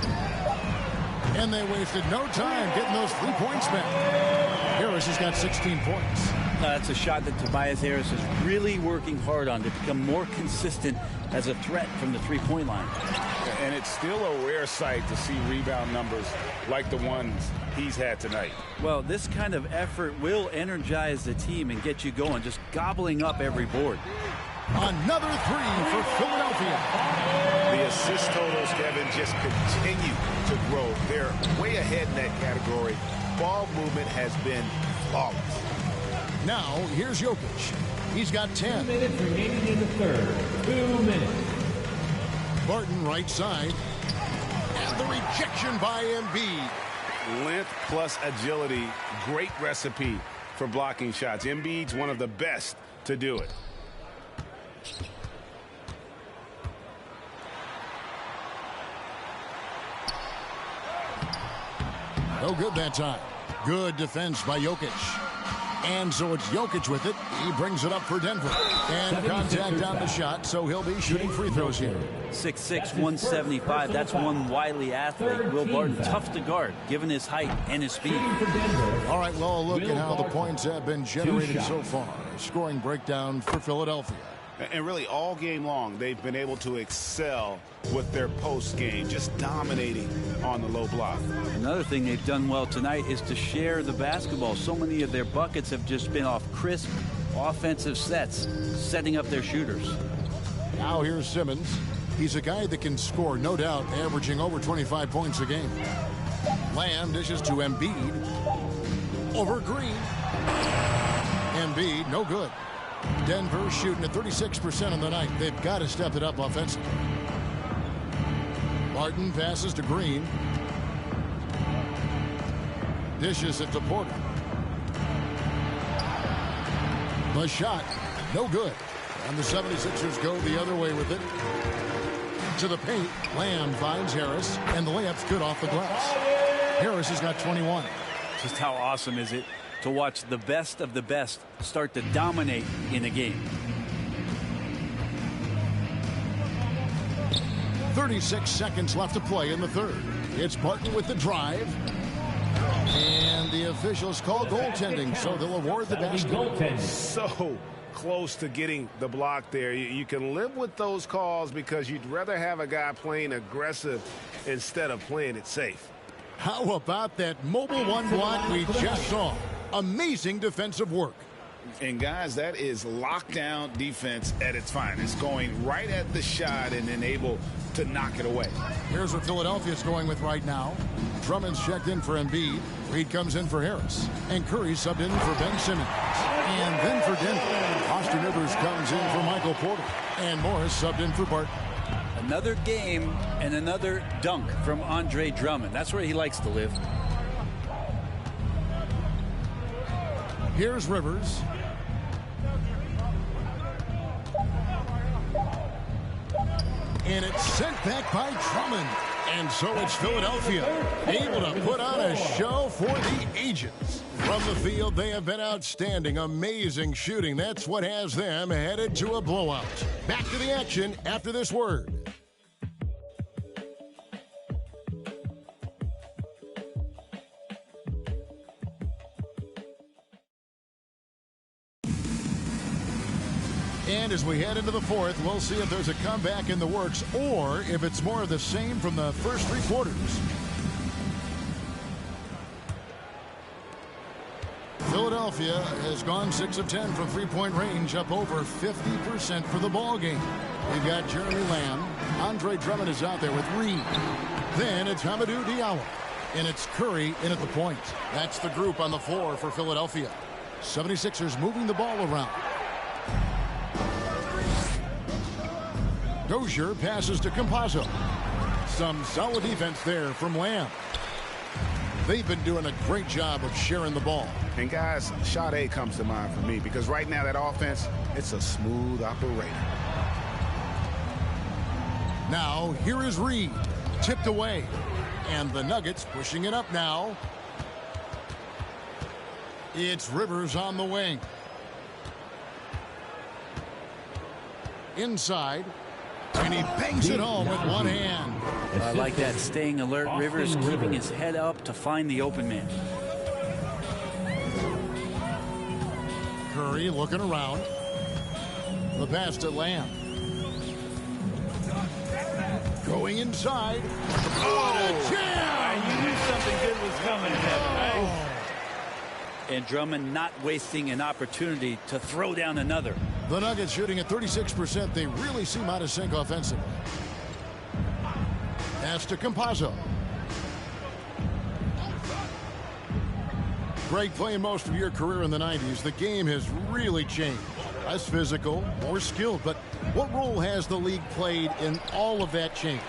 And they wasted no time getting those 3 points back. Harris has got 16 points. That's a shot that Tobias Harris is really working hard on to become more consistent as a threat from the three-point line. And it's still a rare sight to see rebound numbers like the ones he's had tonight. Well, this kind of effort will energize the team and get you going, just gobbling up every board. Another 3 for Philadelphia. The assist totals, Kevin, just continue to grow. They're way ahead in that category. Ball movement has been flawless. Now, here's Jokic. He's got 10. 2 minutes remaining in the third. 2 minutes. Barton right side. And the rejection by Embiid. Length plus agility, great recipe for blocking shots. Embiid's one of the best to do it. No good that time. Good defense by Jokic. And so it's Jokic with it. He brings it up for Denver. And contact on the shot, so he'll be shooting free throws here. 6'6", 175. That's one wily athlete. Will Barton, tough to guard, given his height and his speed. All right, well, look at how the points have been generated so far. Scoring breakdown for Philadelphia. And really, all game long, they've been able to excel with their post game, just dominating on the low block. Another thing they've done well tonight is to share the basketball. So many of their buckets have just been off crisp offensive sets, setting up their shooters. Now here's Simmons. He's a guy that can score, no doubt, averaging over 25 points a game. Lamb dishes to Embiid. Over Green. Embiid, no good. Denver shooting at 36% on the night. They've got to step it up offensively. Barton passes to Green. Dishes it to Porter. The shot, no good. And the 76ers go the other way with it. To the paint, Lamb finds Harris, and the layup's good off the glass. Harris has got 21. Just how awesome is it to watch the best of the best start to dominate in a game. 36 seconds left to play in the third. It's Barton with the drive. And the officials call goaltending, so they'll award the basket. So close to getting the block there. You can live with those calls because you'd rather have a guy playing aggressive instead of playing it safe. How about that mobile one block we just saw? Amazing defensive work. And guys, that is lockdown defense at its finest, going right at the shot and then able to knock it away. Here's what Philadelphia's going with right now. Drummond's checked in for Embiid. Reed comes in for Harris. And Curry subbed in for Ben Simmons. And then for Denver, Austin Rivers comes in for Michael Porter. And Morris subbed in for Barton. Another game and another dunk from Andre Drummond. That's where he likes to live. Here's Rivers. And it's sent back by Drummond. And so it's Philadelphia able to put on a show for the ages. From the field, they have been outstanding. Amazing shooting. That's what has them headed to a blowout. Back to the action after this word. And as we head into the fourth, we'll see if there's a comeback in the works or if it's more of the same from the first three quarters. Philadelphia has gone 6 of 10 from three-point range, up over 50% for the ball game. We've got Jeremy Lamb. Andre Drummond is out there with Reed. Then it's Hamidou Diallo. And it's Curry in at the point. That's the group on the floor for Philadelphia. 76ers moving the ball around. Dozier passes to Campazzo. Some solid defense there from Lamb. They've been doing a great job of sharing the ball. And guys, shot A comes to mind for me because right now that offense, it's a smooth operator. Now, here is Reed. Tipped away. And the Nuggets pushing it up now. It's Rivers on the wing. Inside. And he bangs it home with one hand. I like that, staying alert. Rivers keeping his head up to find the open man. Curry looking around. The pass to Lamb. Going inside. What a jam! You knew something good was coming, Kevin, right? And Drummond not wasting an opportunity to throw down another. The Nuggets shooting at 36%. They really seem out of sync offensively. Pass to Campazzo. Greg, playing most of your career in the 90s, the game has really changed. Less physical, more skilled, but what role has the league played in all of that change?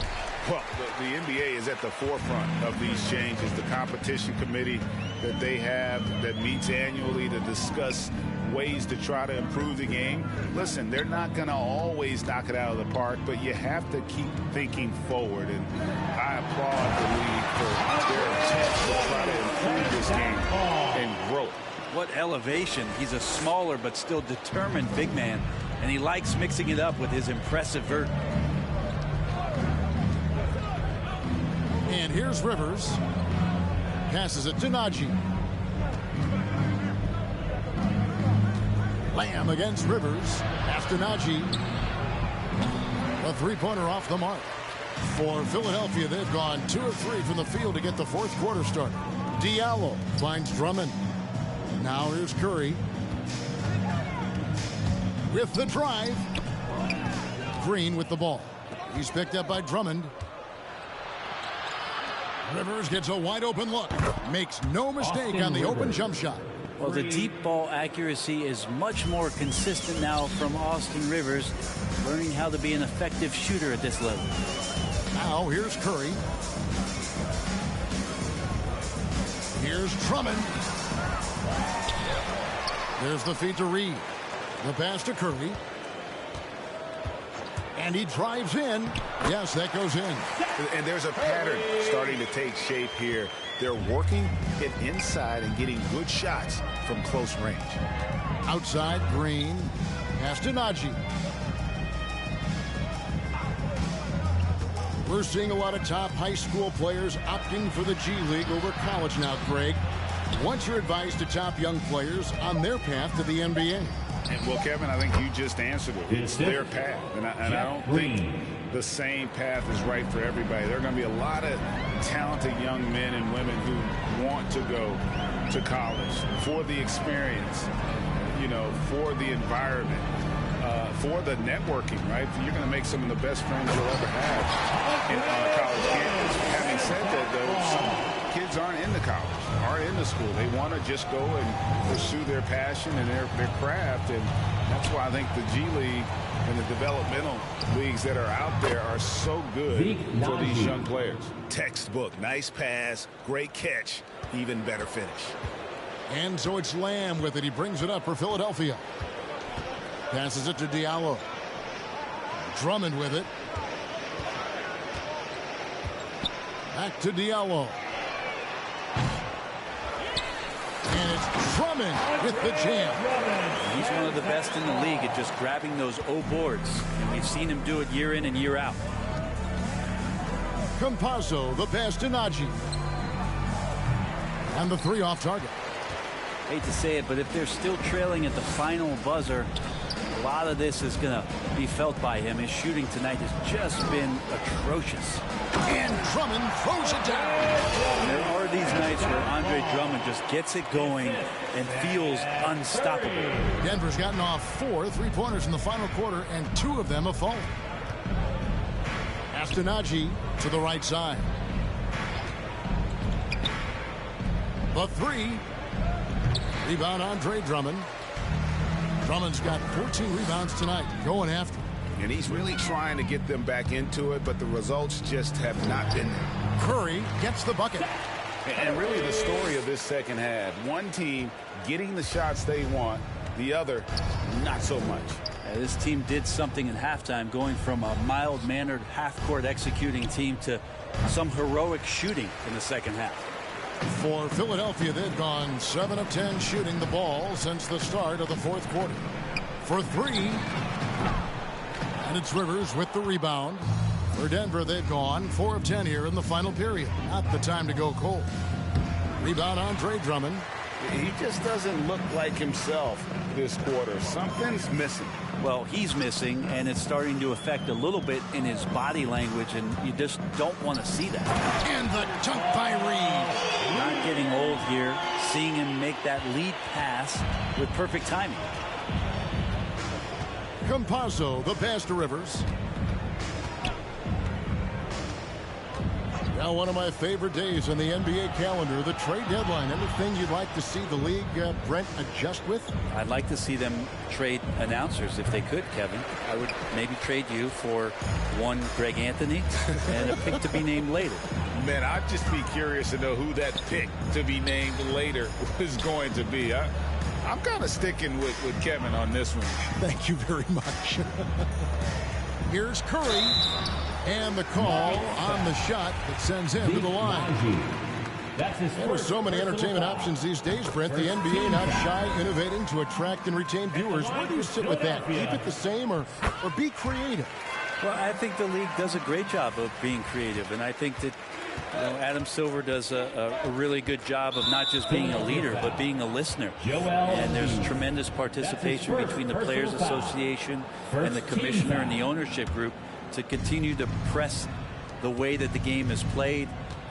Well, the NBA is at the forefront of these changes. The competition committee that they have that meets annually to discuss ways to try to improve the game. Listen, they're not going to always knock it out of the park, but you have to keep thinking forward. And I applaud the league for their attempt to try to improve this game and grow. What elevation. He's a smaller but still determined big man, and he likes mixing it up with his impressive vert. And here's Rivers. Passes it to Najee. Lamb against Rivers. Pass to Najee. A three-pointer off the mark. For Philadelphia, they've gone 2 of 3 from the field to get the fourth quarter started. Diallo finds Drummond. Now here's Curry. With the drive. Green with the ball. He's picked up by Drummond. Rivers gets a wide open look. Makes no mistake on the open jump shot. Well, the deep ball accuracy is much more consistent now from Austin Rivers, learning how to be an effective shooter at this level. Now here's Curry. Here's Drummond. There's the feed to Reed. The pass to Curry. And he drives in. Yes, that goes in. And there's a pattern starting to take shape here. They're working it inside and getting good shots from close range. Outside, Green. Pass to Najee. We're seeing a lot of top high school players opting for the G League over college now, Greg. What's your advice to top young players on their path to the NBA? Well, Kevin, I think you just answered it. It's their path. And I don't think the same path is right for everybody. There are going to be a lot of talented young men and women who want to go to college for the experience, you know, for the environment, for the networking, right? You're going to make some of the best friends you'll ever have on a college campus. Having said that, though, some kids aren't into college, aren't into school. They want to just go and pursue their passion and their craft, and that's why I think the G League and the developmental leagues that are out there are so good for these young players. Textbook, nice pass, great catch, even better finish. And so it's Lamb with it. He brings it up for Philadelphia. Passes it to Diallo. Drummond with it. Back to Diallo. And it's Drummond with the jam. He's one of the best in the league at just grabbing those O boards. And we've seen him do it year in and year out. Campazzo, the pass to Najee. And the three off target. Hate to say it, but if they're still trailing at the final buzzer, a lot of this is going to be felt by him. His shooting tonight has just been atrocious. And Drummond throws it down. There are these nights where Andre Drummond just gets it going and feels unstoppable. Denver's gotten off 4 3-pointers in the final quarter, and 2 of them have fallen. Pass to Najee to the right side. The 3. Rebound Andre Drummond. Drummond's got 14 rebounds tonight, going after. And he's really trying to get them back into it, but the results just have not been there. Curry gets the bucket. And really the story of this second half, one team getting the shots they want, the other not so much. This team did something in halftime, going from a mild-mannered half-court executing team to some heroic shooting in the second half. For Philadelphia, they've gone 7 of 10 shooting the ball since the start of the fourth quarter. For 3, and it's Rivers with the rebound. For Denver, they've gone 4 of 10 here in the final period. Not the time to go cold. Rebound Andre Drummond. He just doesn't look like himself this quarter. Something's missing. Well, he's missing, and it's starting to affect a little bit in his body language, and you just don't want to see that. And the dunk by Reed. Not getting old here, seeing him make that lead pass with perfect timing. Campazzo, the pass to Rivers. Now, one of my favorite days in the NBA calendar, the trade deadline. Anything you'd like to see the league, Brent, adjust with? I'd like to see them trade announcers if they could, Kevin. I would maybe trade you for one Greg Anthony and a pick to be named later. Man, I'd just be curious to know who that pick to be named later is going to be. I'm kind of sticking with Kevin on this one. Thank you very much. Here's Curry. And the call on the shot that sends him to the line. There are so many entertainment options these days, Brent. The NBA not shy, innovating to attract and retain viewers. Where do you sit with that? Keep it the same or be creative? Well, I think the league does a great job of being creative, and I think that Adam Silver does a really good job of not just being a leader, but being a listener. And there's tremendous participation between the Players Association and the commissioner and the ownership group to continue to press the way that the game is played,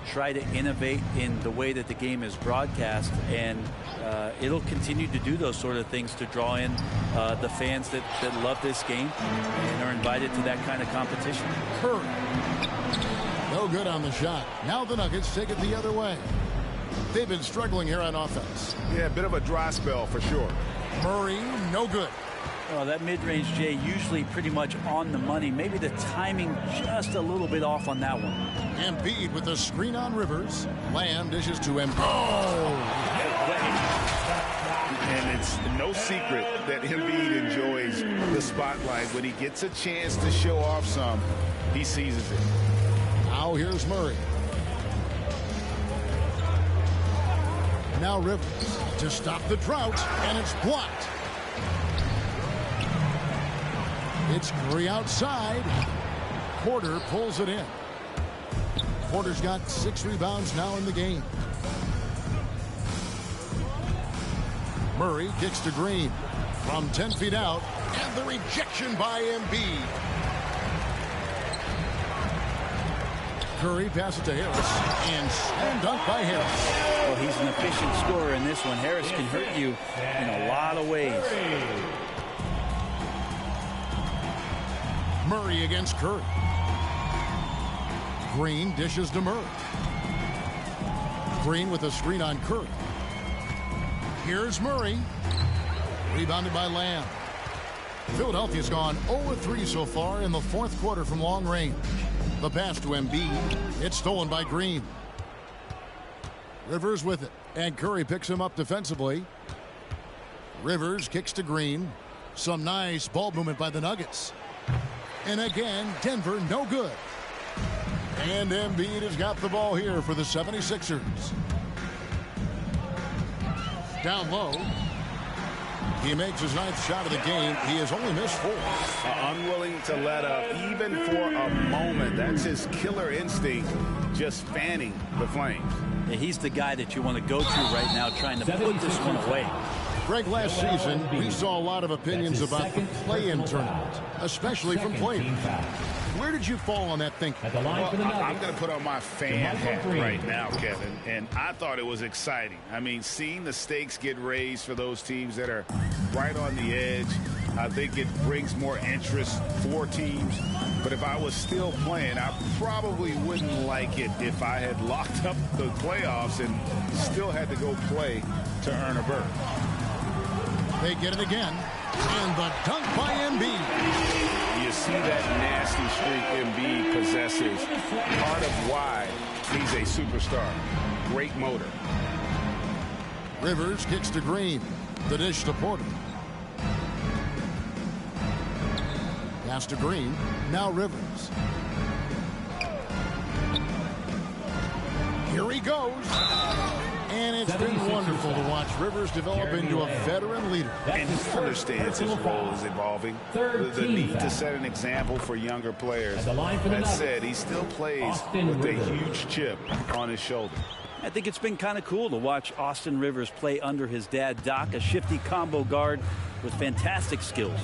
try to innovate in the way that the game is broadcast, and it'll continue to do those sort of things to draw in the fans that love this game and are invited to that kind of competition. Curry. No good on the shot. Now the Nuggets take it the other way. They've been struggling here on offense. Yeah, a bit of a dry spell for sure. Murray, no good. Oh, that mid-range, Jay, usually pretty much on the money. Maybe the timing just a little bit off on that one. Embiid with the screen on Rivers. Lamb dishes to Embiid. Oh! And it's no secret that Embiid enjoys the spotlight. When he gets a chance to show off some, he seizes it. Now here's Murray. Now Rivers to stop the drought, and it's blocked. It's Curry outside. Porter pulls it in. Porter's got 6 rebounds now in the game. Murray kicks to Green from 10 feet out, and the rejection by Embiid. Curry passes to Harris, and slam dunk by Harris. Well, he's an efficient scorer in this one. Harris can hurt you in a lot of ways. Murray against Curry. Green dishes to Murray. Green with a screen on Curry. Here's Murray. Rebounded by Lamb. Philadelphia's gone 0-3 so far in the fourth quarter from long range. The pass to Embiid. It's stolen by Green. Rivers with it. And Curry picks him up defensively. Rivers kicks to Green. Some nice ball movement by the Nuggets. And again, Denver no good. And Embiid has got the ball here for the 76ers. Down low. He makes his 9th shot of the game. He has only missed 4. Unwilling to let up even for a moment. That's his killer instinct, just fanning the flames. Yeah, he's the guy that you want to go to right now, trying to put this one away. Greg, last season, we saw a lot of opinions about the play-in tournament, especially from players. Where did you fall on that thinking? Well, I'm going to put on my fan hat right now, Kevin, and I thought it was exciting. I mean, seeing the stakes get raised for those teams that are right on the edge, I think it brings more interest for teams. But if I was still playing, I probably wouldn't like it if I had locked up the playoffs and still had to go play to earn a berth. They get it again. And the dunk by Embiid. You see that nasty streak Embiid possesses. Part of why he's a superstar. Great motor. Rivers kicks to Green. The dish to Porter. Pass to Green. Now Rivers. Here he goes. And it's been wonderful to watch Rivers develop into a veteran leader. And he understands his role is evolving. The need to set an example for younger players. That said, he still plays with a huge chip on his shoulder. I think it's been kind of cool to watch Austin Rivers play under his dad, Doc, a shifty combo guard with fantastic skills.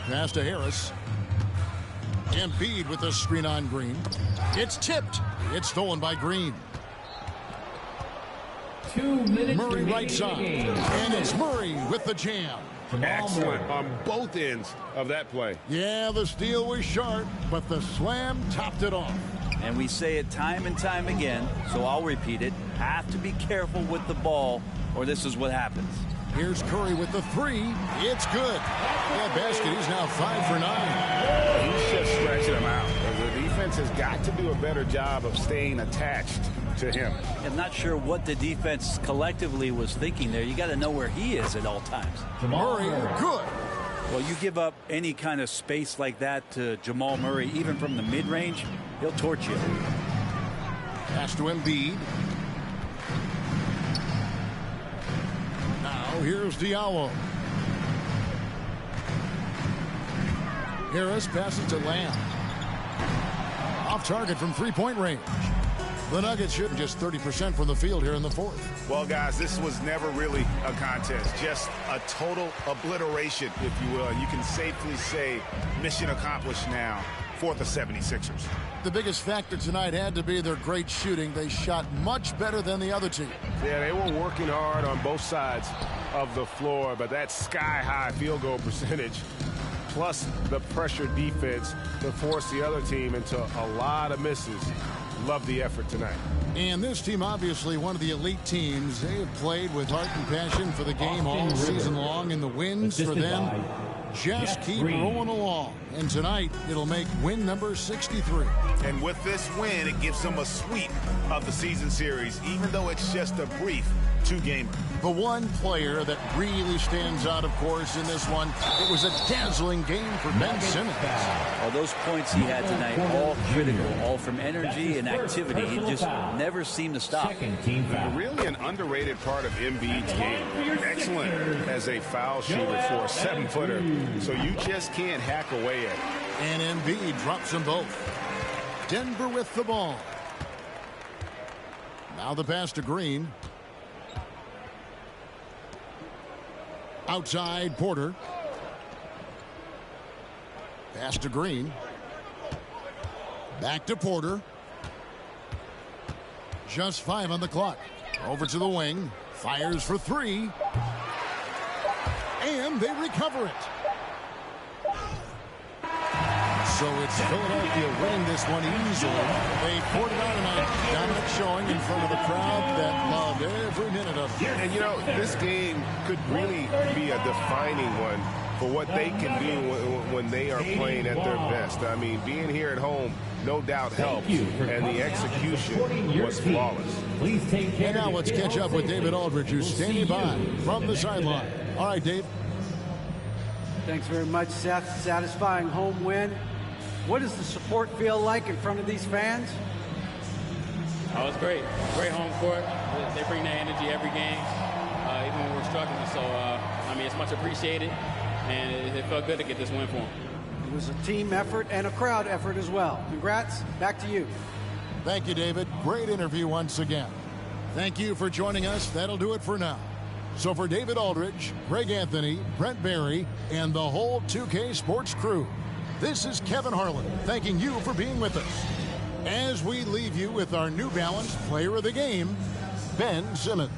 Pass to Harris. Embiid with the screen on Green. It's tipped. It's stolen by Green. 2 minutes Murray right side. And it's Murray with the jam. Excellent on both ends of that play. Yeah, the steal was sharp, but the slam topped it off. And we say it time and time again, so I'll repeat it. Have to be careful with the ball, or this is what happens. Here's Curry with the 3. It's good. That basket, he's now 5 for 9. He's just stretching them out. The defense has got to do a better job of staying attached to him. I'm not sure what the defense collectively was thinking there. You got to know where he is at all times. Murray, good. Well, you give up any kind of space like that to Jamal Murray, even from the mid-range, he'll torch you. Pass to Embiid. Now here's Diallo. Harris passes to Lamb. Off target from three-point range. The Nuggets shooting just 30% from the field here in the fourth. Well, guys, this was never really a contest. Just a total obliteration, if you will. And you can safely say mission accomplished now for the 76ers. The biggest factor tonight had to be their great shooting. They shot much better than the other team. Yeah, they were working hard on both sides of the floor, but that sky-high field goal percentage plus the pressure defense to force the other team into a lot of misses. Love the effort tonight. And this team, obviously one of the elite teams. They have played with heart and passion for the game all season long, and the wins for them just keep rolling along. And tonight, it'll make win number 63. And with this win, it gives them a sweep of the season series, even though it's just a brief two-gamer. The one player that really stands out, of course, in this one, it was a dazzling game for Ben Simmons. Well, those points he had tonight, all critical, all from energy and activity. He just never seemed to stop. Really an underrated part of Embiid's game. Excellent as a foul shooter for a 7-footer, so you just can't hack away at it. And Embiid drops them both. Denver with the ball. Now the pass to Green. Outside Porter. Pass to Green. Back to Porter. Just 5 on the clock. Over to the wing. Fires for 3. And they recover it. So it's Philadelphia winning this one easily. They poured it out tonight. Dominant showing in front of a crowd that loved every minute of it. And, you know, this game could really be a defining one for what they can do when they are playing at their best. I mean, being here at home, no doubt helps. And the execution was flawless. And now let's catch up with David Aldridge, who's standing by from the sideline. All right, Dave. Thanks very much, Seth. Satisfying home win. What does the support feel like in front of these fans? Oh, it's great. Great home court. They bring that energy every game, even when we're struggling. So, I mean, it's much appreciated, and it felt good to get this win for them. It was a team effort and a crowd effort as well. Congrats. Back to you. Thank you, David. Great interview once again. Thank you for joining us. That'll do it for now. So for David Aldridge, Greg Anthony, Brent Barry, and the whole 2K Sports crew, this is Kevin Harlan thanking you for being with us as we leave you with our New Balance Player of the Game, Ben Simmons.